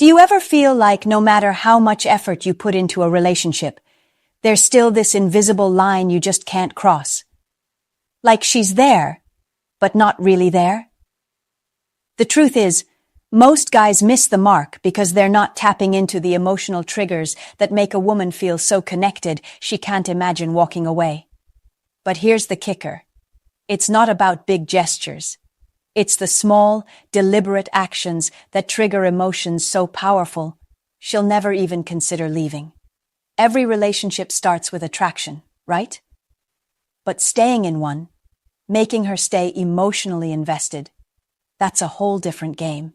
Do you ever feel like no matter how much effort you put into a relationship, there's still this invisible line you just can't cross? Like she's there, but not really there? The truth is, most guys miss the mark because they're not tapping into the emotional triggers that make a woman feel so connected she can't imagine walking away. But here's the kicker. It's not about big gestures. It's the small, deliberate actions that trigger emotions so powerful, she'll never even consider leaving. Every relationship starts with attraction, right? But staying in one, making her stay emotionally invested, that's a whole different game.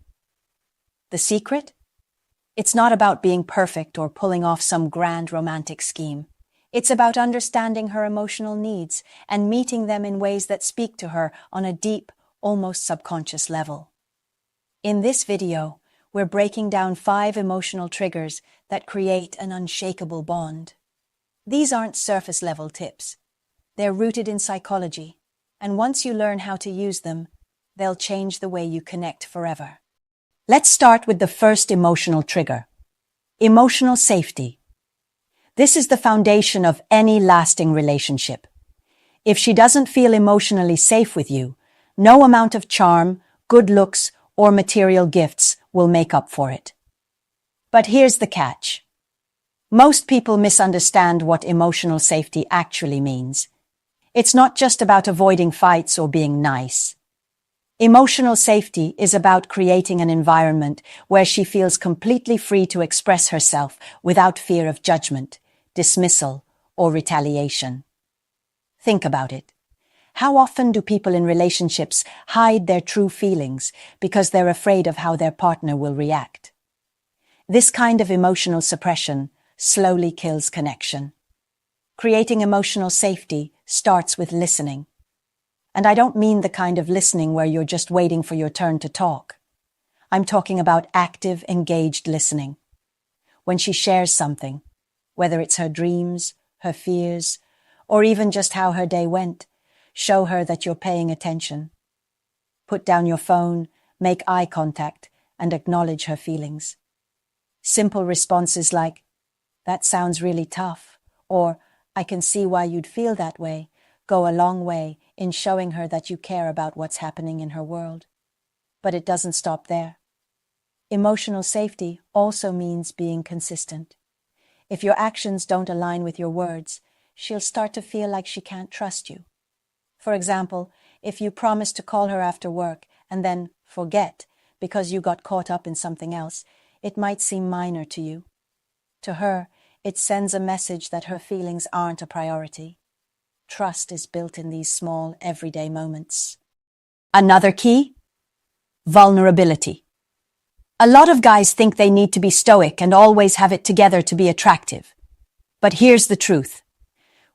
The secret? It's not about being perfect or pulling off some grand romantic scheme. It's about understanding her emotional needs and meeting them in ways that speak to her on a deep, almost subconscious level. In this video, we're breaking down 5 emotional triggers that create an unshakable bond. These aren't surface-level tips. They're rooted in psychology, and once you learn how to use them, they'll change the way you connect forever. Let's start with the first emotional trigger: emotional safety. This is the foundation of any lasting relationship. If she doesn't feel emotionally safe with you, no amount of charm, good looks, or material gifts will make up for it. But here's the catch. Most people misunderstand what emotional safety actually means. It's not just about avoiding fights or being nice. Emotional safety is about creating an environment where she feels completely free to express herself without fear of judgment, dismissal, or retaliation. Think about it. How often do people in relationships hide their true feelings because they're afraid of how their partner will react? This kind of emotional suppression slowly kills connection. Creating emotional safety starts with listening. And I don't mean the kind of listening where you're just waiting for your turn to talk. I'm talking about active, engaged listening. When she shares something, whether it's her dreams, her fears, or even just how her day went, show her that you're paying attention. Put down your phone, make eye contact, and acknowledge her feelings. Simple responses like, "That sounds really tough," or "I can see why you'd feel that way," go a long way in showing her that you care about what's happening in her world. But it doesn't stop there. Emotional safety also means being consistent. If your actions don't align with your words, she'll start to feel like she can't trust you. For example, if you promise to call her after work and then forget because you got caught up in something else, it might seem minor to you. To her, it sends a message that her feelings aren't a priority. Trust is built in these small, everyday moments. Another key? Vulnerability. A lot of guys think they need to be stoic and always have it together to be attractive. But here's the truth.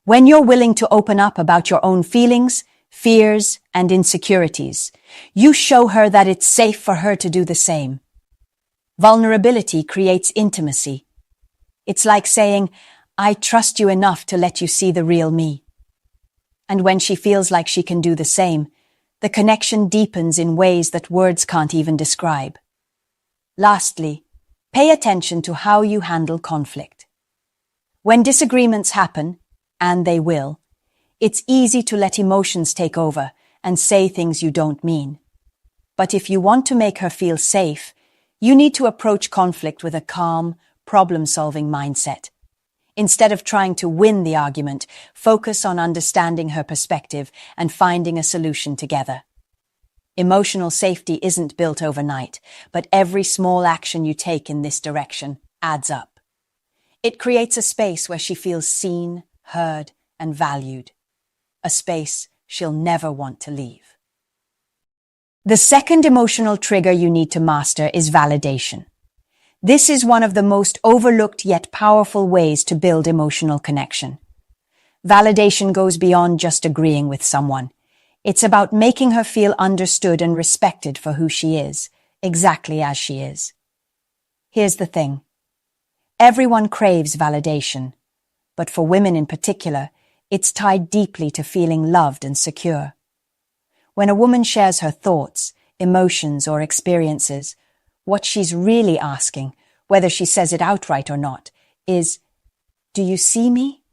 When you're willing to open up about your own feelings, fears, and insecurities, you show her that it's safe for her to do the same. Vulnerability creates intimacy. It's like saying, "I trust you enough to let you see the real me." And when she feels like she can do the same, the connection deepens in ways that words can't even describe. Lastly, pay attention to how you handle conflict. When disagreements happen, and they will, it's easy to let emotions take over and say things you don't mean. But if you want to make her feel safe, you need to approach conflict with a calm, problem-solving mindset. Instead of trying to win the argument, focus on understanding her perspective and finding a solution together. Emotional safety isn't built overnight, but every small action you take in this direction adds up. It creates a space where she feels seen, heard, and valued. A space she'll never want to leave. The second emotional trigger you need to master is validation. This is one of the most overlooked yet powerful ways to build emotional connection. Validation goes beyond just agreeing with someone. It's about making her feel understood and respected for who she is, exactly as she is. Here's the thing. Everyone craves validation, but for women in particular, it's tied deeply to feeling loved and secure. When a woman shares her thoughts, emotions, or experiences, what she's really asking, whether she says it outright or not, is, "Do you see me?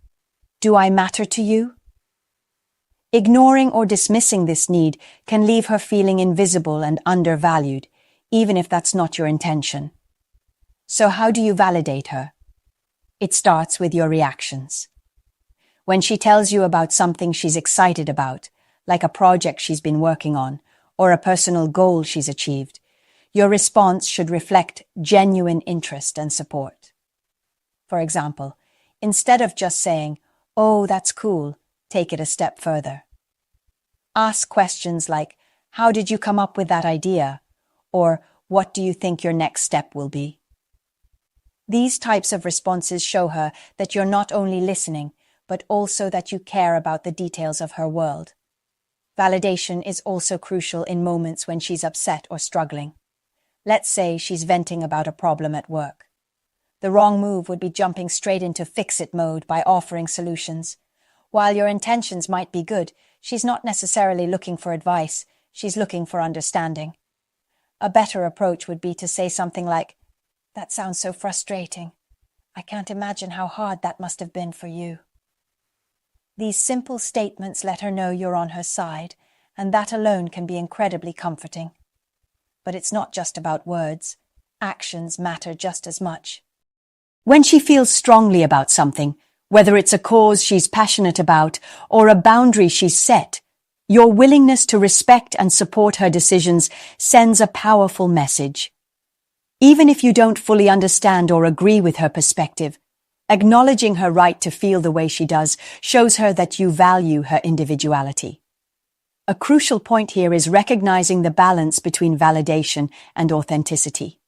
Do I matter to you?" Ignoring or dismissing this need can leave her feeling invisible and undervalued, even if that's not your intention. So how do you validate her? It starts with your reactions. When she tells you about something she's excited about, like a project she's been working on, or a personal goal she's achieved, your response should reflect genuine interest and support. For example, instead of just saying, "Oh, that's cool," take it a step further. Ask questions like, "How did you come up with that idea?" Or, "What do you think your next step will be?" These types of responses show her that you're not only listening, but also that you care about the details of her world. Validation is also crucial in moments when she's upset or struggling. Let's say she's venting about a problem at work. The wrong move would be jumping straight into fix-it mode by offering solutions. While your intentions might be good, she's not necessarily looking for advice, she's looking for understanding. A better approach would be to say something like, "That sounds so frustrating. I can't imagine how hard that must have been for you." These simple statements let her know you're on her side, and that alone can be incredibly comforting. But it's not just about words. Actions matter just as much. When she feels strongly about something, whether it's a cause she's passionate about or a boundary she's set, your willingness to respect and support her decisions sends a powerful message. Even if you don't fully understand or agree with her perspective, acknowledging her right to feel the way she does shows her that you value her individuality. A crucial point here is recognizing the balance between validation and authenticity.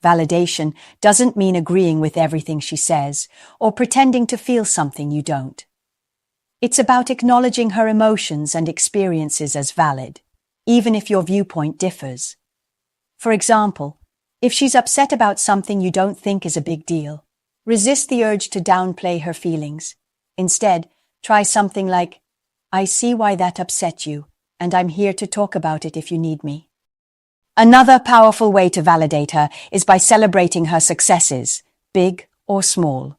Validation doesn't mean agreeing with everything she says or pretending to feel something you don't. It's about acknowledging her emotions and experiences as valid, even if your viewpoint differs. For example, if she's upset about something you don't think is a big deal, resist the urge to downplay her feelings. Instead, try something like, "I see why that upset you, and I'm here to talk about it if you need me." Another powerful way to validate her is by celebrating her successes, big or small.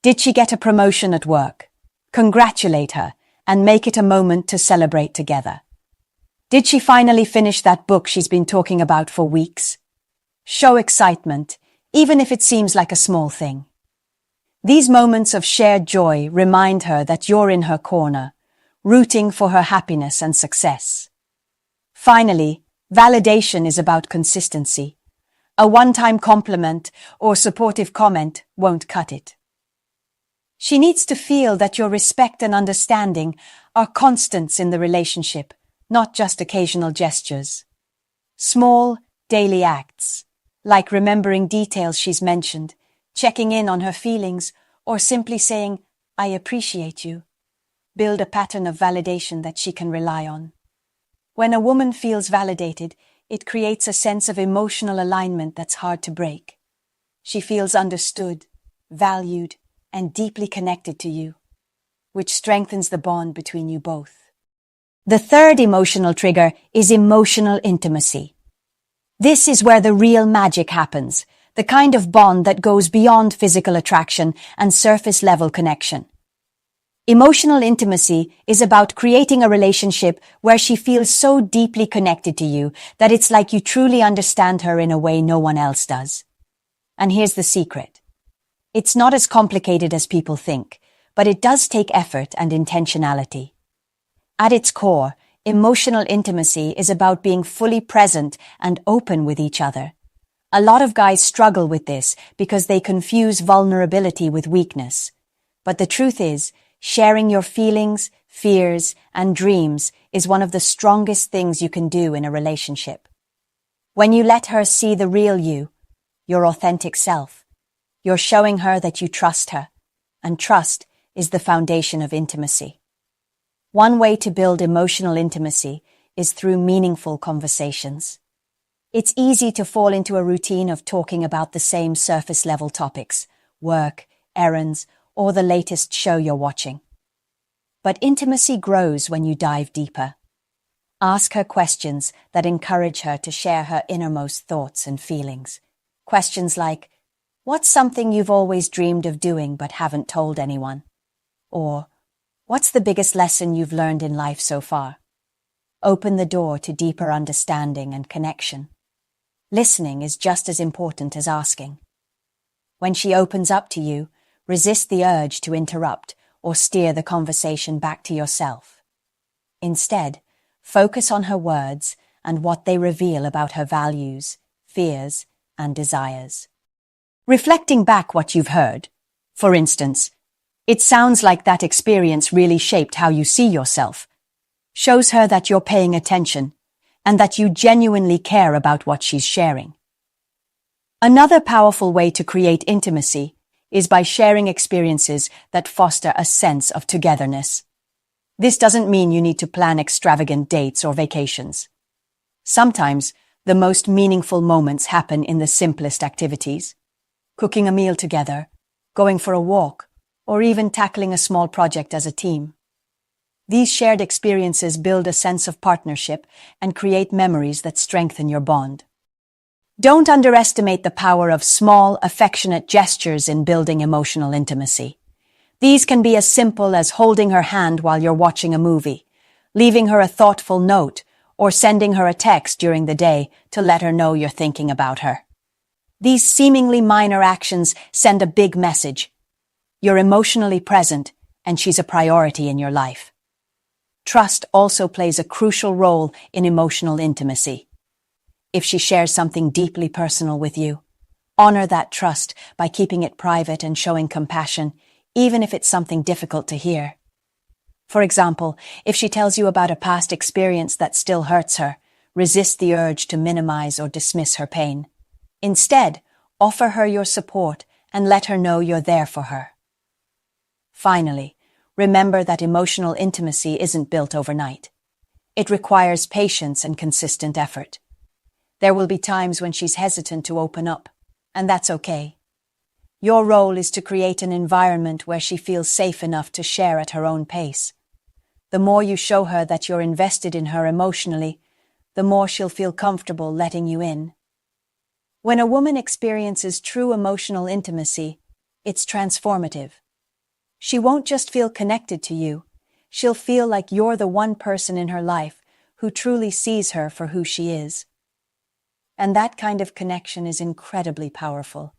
Did she get a promotion at work? Congratulate her and make it a moment to celebrate together. Did she finally finish that book she's been talking about for weeks? Show excitement, even if it seems like a small thing. These moments of shared joy remind her that you're in her corner, rooting for her happiness and success. Finally, validation is about consistency. A one-time compliment or supportive comment won't cut it. She needs to feel that your respect and understanding are constants in the relationship, not just occasional gestures. Small, daily acts, like remembering details she's mentioned, checking in on her feelings, or simply saying, "I appreciate you," build a pattern of validation that she can rely on. When a woman feels validated, it creates a sense of emotional alignment that's hard to break. She feels understood, valued, and deeply connected to you, which strengthens the bond between you both. The third emotional trigger is emotional intimacy. This is where the real magic happens, the kind of bond that goes beyond physical attraction and surface-level connection. Emotional intimacy is about creating a relationship where she feels so deeply connected to you that it's like you truly understand her in a way no one else does. And here's the secret. It's not as complicated as people think, but it does take effort and intentionality. At its core, emotional intimacy is about being fully present and open with each other. A lot of guys struggle with this because they confuse vulnerability with weakness. But the truth is, sharing your feelings, fears, and dreams is one of the strongest things you can do in a relationship. When you let her see the real you, your authentic self, you're showing her that you trust her, and trust is the foundation of intimacy. One way to build emotional intimacy is through meaningful conversations. It's easy to fall into a routine of talking about the same surface-level topics, work, errands, or the latest show you're watching. But intimacy grows when you dive deeper. Ask her questions that encourage her to share her innermost thoughts and feelings. Questions like, what's something you've always dreamed of doing but haven't told anyone? Or, what's the biggest lesson you've learned in life so far? Open the door to deeper understanding and connection. Listening is just as important as asking. When she opens up to you, resist the urge to interrupt or steer the conversation back to yourself. Instead, focus on her words and what they reveal about her values, fears, and desires. Reflecting back what you've heard, for instance, it sounds like that experience really shaped how you see yourself, shows her that you're paying attention and that you genuinely care about what she's sharing. Another powerful way to create intimacy is by sharing experiences that foster a sense of togetherness. This doesn't mean you need to plan extravagant dates or vacations. Sometimes, the most meaningful moments happen in the simplest activities. Cooking a meal together, going for a walk, or even tackling a small project as a team. These shared experiences build a sense of partnership and create memories that strengthen your bond. Don't underestimate the power of small, affectionate gestures in building emotional intimacy. These can be as simple as holding her hand while you're watching a movie, leaving her a thoughtful note, or sending her a text during the day to let her know you're thinking about her. These seemingly minor actions send a big message. You're emotionally present, and she's a priority in your life. Trust also plays a crucial role in emotional intimacy. If she shares something deeply personal with you, honor that trust by keeping it private and showing compassion, even if it's something difficult to hear. For example, if she tells you about a past experience that still hurts her, resist the urge to minimize or dismiss her pain. Instead, offer her your support and let her know you're there for her. Finally, remember that emotional intimacy isn't built overnight. It requires patience and consistent effort. There will be times when she's hesitant to open up, and that's okay. Your role is to create an environment where she feels safe enough to share at her own pace. The more you show her that you're invested in her emotionally, the more she'll feel comfortable letting you in. When a woman experiences true emotional intimacy, it's transformative. She won't just feel connected to you, she'll feel like you're the one person in her life who truly sees her for who she is. And that kind of connection is incredibly powerful.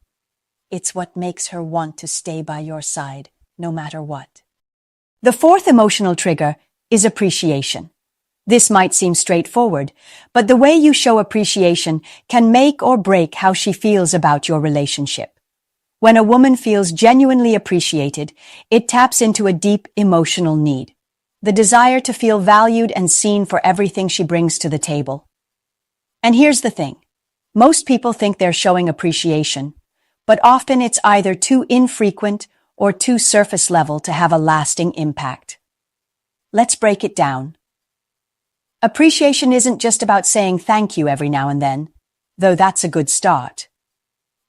It's what makes her want to stay by your side, no matter what. The fourth emotional trigger is appreciation. This might seem straightforward, but the way you show appreciation can make or break how she feels about your relationship. When a woman feels genuinely appreciated, it taps into a deep emotional need, the desire to feel valued and seen for everything she brings to the table. And here's the thing. Most people think they're showing appreciation, but often it's either too infrequent or too surface level to have a lasting impact. Let's break it down. Appreciation isn't just about saying thank you every now and then, though that's a good start.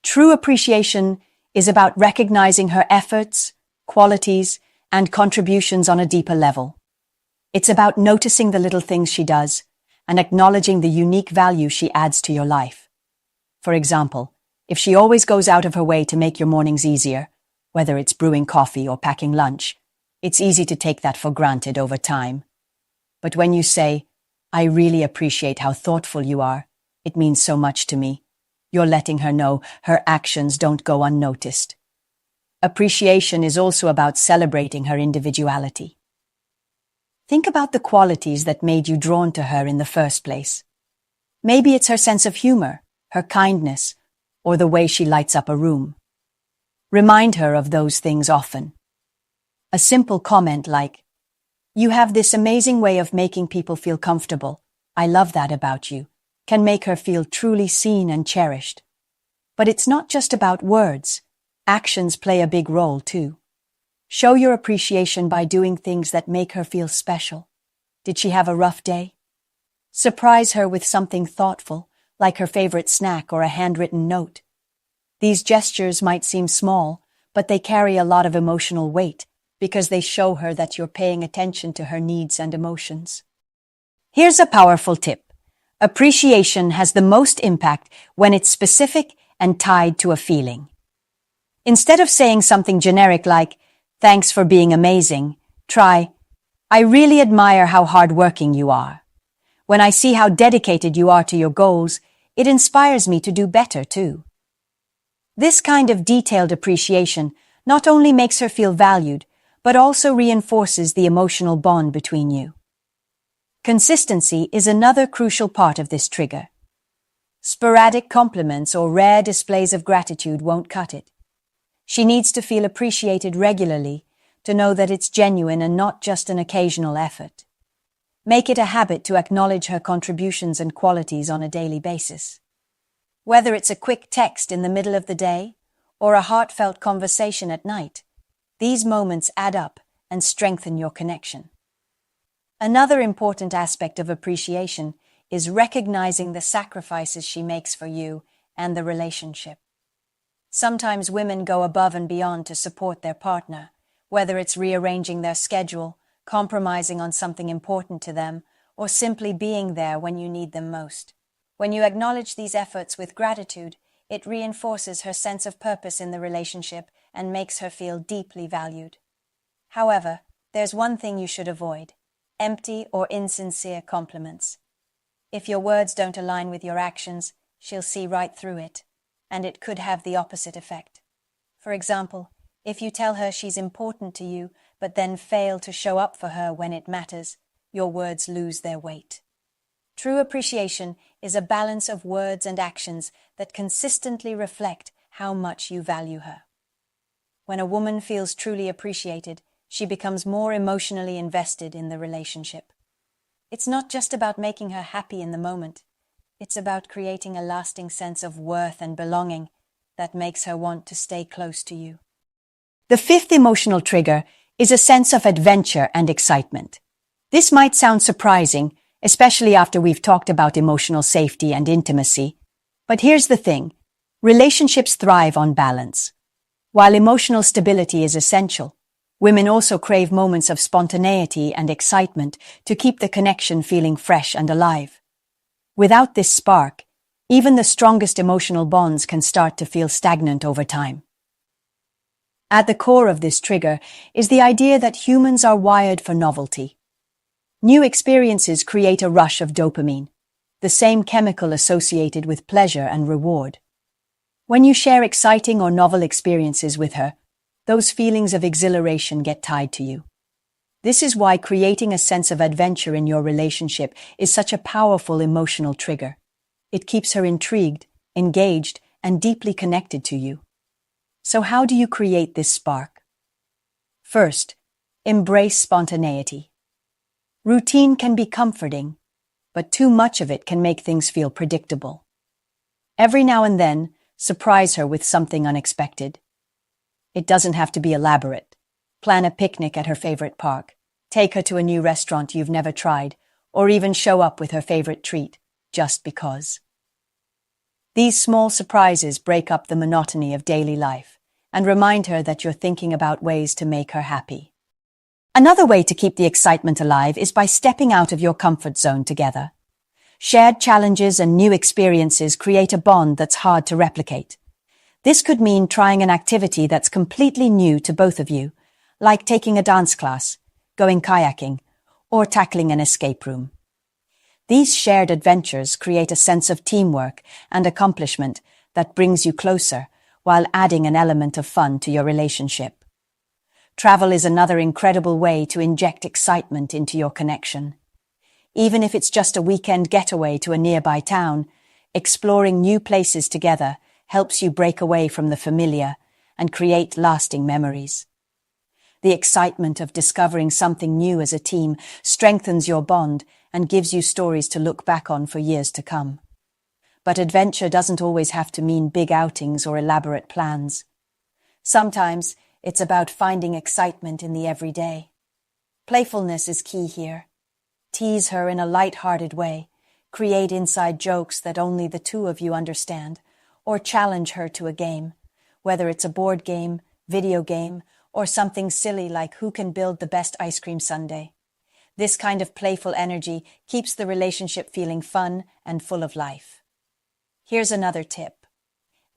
True appreciation is about recognizing her efforts, qualities, and contributions on a deeper level. It's about noticing the little things she does and acknowledging the unique value she adds to your life. For example, if she always goes out of her way to make your mornings easier, whether it's brewing coffee or packing lunch, it's easy to take that for granted over time. But when you say, "I really appreciate how thoughtful you are. It means so much to me," you're letting her know her actions don't go unnoticed. Appreciation is also about celebrating her individuality. Think about the qualities that made you drawn to her in the first place. Maybe it's her sense of humor, her kindness, or the way she lights up a room. Remind her of those things often. A simple comment like, "You have this amazing way of making people feel comfortable. I love that about you," can make her feel truly seen and cherished. But it's not just about words. Actions play a big role too. Show your appreciation by doing things that make her feel special. Did she have a rough day? Surprise her with something thoughtful, like her favorite snack or a handwritten note. These gestures might seem small, but they carry a lot of emotional weight because they show her that you're paying attention to her needs and emotions. Here's a powerful tip. Appreciation has the most impact when it's specific and tied to a feeling. Instead of saying something generic like, "Thanks for being amazing," try, "I really admire how hardworking you are. When I see how dedicated you are to your goals, it inspires me to do better too." This kind of detailed appreciation not only makes her feel valued, but also reinforces the emotional bond between you. Consistency is another crucial part of this trigger. Sporadic compliments or rare displays of gratitude won't cut it. She needs to feel appreciated regularly to know that it's genuine and not just an occasional effort. Make it a habit to acknowledge her contributions and qualities on a daily basis. Whether it's a quick text in the middle of the day or a heartfelt conversation at night, these moments add up and strengthen your connection. Another important aspect of appreciation is recognizing the sacrifices she makes for you and the relationship. Sometimes women go above and beyond to support their partner, whether it's rearranging their schedule, compromising on something important to them, or simply being there when you need them most. When you acknowledge these efforts with gratitude, it reinforces her sense of purpose in the relationship and makes her feel deeply valued. However, there's one thing you should avoid: empty or insincere compliments. If your words don't align with your actions, she'll see right through it, and it could have the opposite effect. For example, if you tell her she's important to you, but then fail to show up for her when it matters, your words lose their weight. True appreciation is a balance of words and actions that consistently reflect how much you value her. When a woman feels truly appreciated, she becomes more emotionally invested in the relationship. It's not just about making her happy in the moment. It's about creating a lasting sense of worth and belonging that makes her want to stay close to you. The fifth emotional trigger is a sense of adventure and excitement. This might sound surprising, especially after we've talked about emotional safety and intimacy. But here's the thing: relationships thrive on balance. While emotional stability is essential, women also crave moments of spontaneity and excitement to keep the connection feeling fresh and alive. Without this spark, even the strongest emotional bonds can start to feel stagnant over time. At the core of this trigger is the idea that humans are wired for novelty. New experiences create a rush of dopamine, the same chemical associated with pleasure and reward. When you share exciting or novel experiences with her, those feelings of exhilaration get tied to you. This is why creating a sense of adventure in your relationship is such a powerful emotional trigger. It keeps her intrigued, engaged, and deeply connected to you. So how do you create this spark? First, embrace spontaneity. Routine can be comforting, but too much of it can make things feel predictable. Every now and then, surprise her with something unexpected. It doesn't have to be elaborate. Plan a picnic at her favorite park, take her to a new restaurant you've never tried, or even show up with her favorite treat, just because. These small surprises break up the monotony of daily life and remind her that you're thinking about ways to make her happy. Another way to keep the excitement alive is by stepping out of your comfort zone together. Shared challenges and new experiences create a bond that's hard to replicate. This could mean trying an activity that's completely new to both of you, like taking a dance class, going kayaking, or tackling an escape room. These shared adventures create a sense of teamwork and accomplishment that brings you closer while adding an element of fun to your relationship. Travel is another incredible way to inject excitement into your connection. Even if it's just a weekend getaway to a nearby town, exploring new places together helps you break away from the familiar and create lasting memories. The excitement of discovering something new as a team strengthens your bond and gives you stories to look back on for years to come. But adventure doesn't always have to mean big outings or elaborate plans. Sometimes it's about finding excitement in the everyday. Playfulness is key here. Tease her in a light-hearted way, create inside jokes that only the two of you understand, or challenge her to a game, whether it's a board game, video game, or something silly like who can build the best ice cream sundae. This kind of playful energy keeps the relationship feeling fun and full of life. Here's another tip.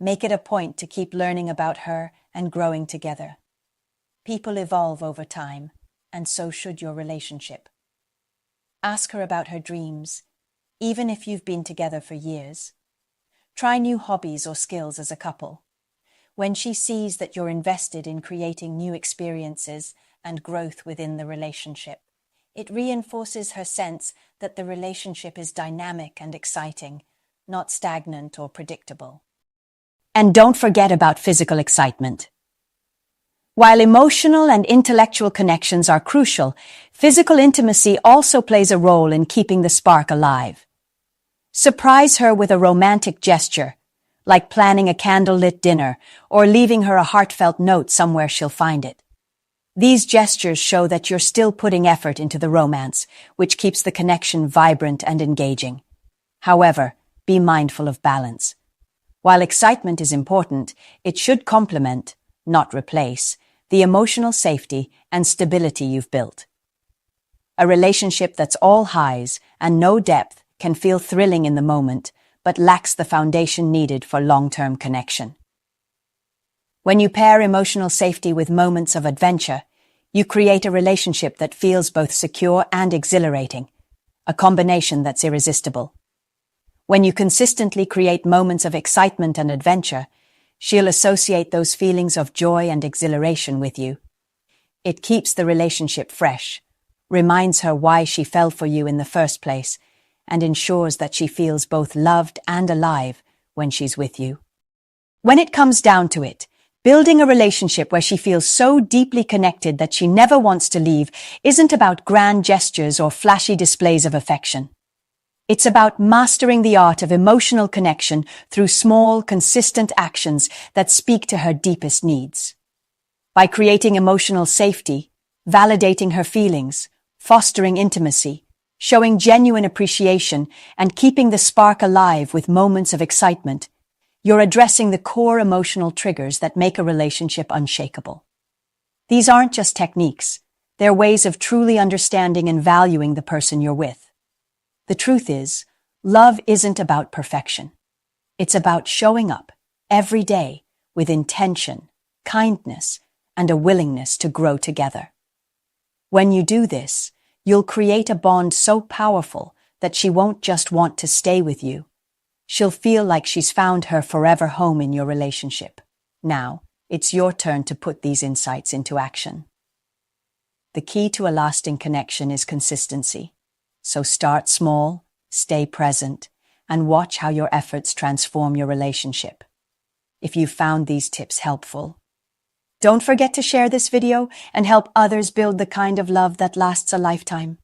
Make it a point to keep learning about her and growing together. People evolve over time, and so should your relationship. Ask her about her dreams, even if you've been together for years. Try new hobbies or skills as a couple. When she sees that you're invested in creating new experiences and growth within the relationship, it reinforces her sense that the relationship is dynamic and exciting, not stagnant or predictable. And don't forget about physical excitement. While emotional and intellectual connections are crucial, physical intimacy also plays a role in keeping the spark alive. Surprise her with a romantic gesture, like planning a candlelit dinner or leaving her a heartfelt note somewhere she'll find it. These gestures show that you're still putting effort into the romance, which keeps the connection vibrant and engaging. However, be mindful of balance. While excitement is important, it should complement, not replace, the emotional safety and stability you've built. A relationship that's all highs and no depth can feel thrilling in the moment, but lacks the foundation needed for long-term connection. When you pair emotional safety with moments of adventure, you create a relationship that feels both secure and exhilarating, a combination that's irresistible. When you consistently create moments of excitement and adventure, she'll associate those feelings of joy and exhilaration with you. It keeps the relationship fresh, reminds her why she fell for you in the first place, and ensures that she feels both loved and alive when she's with you. When it comes down to it, building a relationship where she feels so deeply connected that she never wants to leave isn't about grand gestures or flashy displays of affection. It's about mastering the art of emotional connection through small, consistent actions that speak to her deepest needs. By creating emotional safety, validating her feelings, fostering intimacy, showing genuine appreciation, and keeping the spark alive with moments of excitement, you're addressing the core emotional triggers that make a relationship unshakable. These aren't just techniques, they're ways of truly understanding and valuing the person you're with. The truth is, love isn't about perfection. It's about showing up every day with intention, kindness, and a willingness to grow together. When you do this, you'll create a bond so powerful that she won't just want to stay with you. She'll feel like she's found her forever home in your relationship. Now, it's your turn to put these insights into action. The key to a lasting connection is consistency. So start small, stay present, and watch how your efforts transform your relationship. If you found these tips helpful, don't forget to share this video and help others build the kind of love that lasts a lifetime.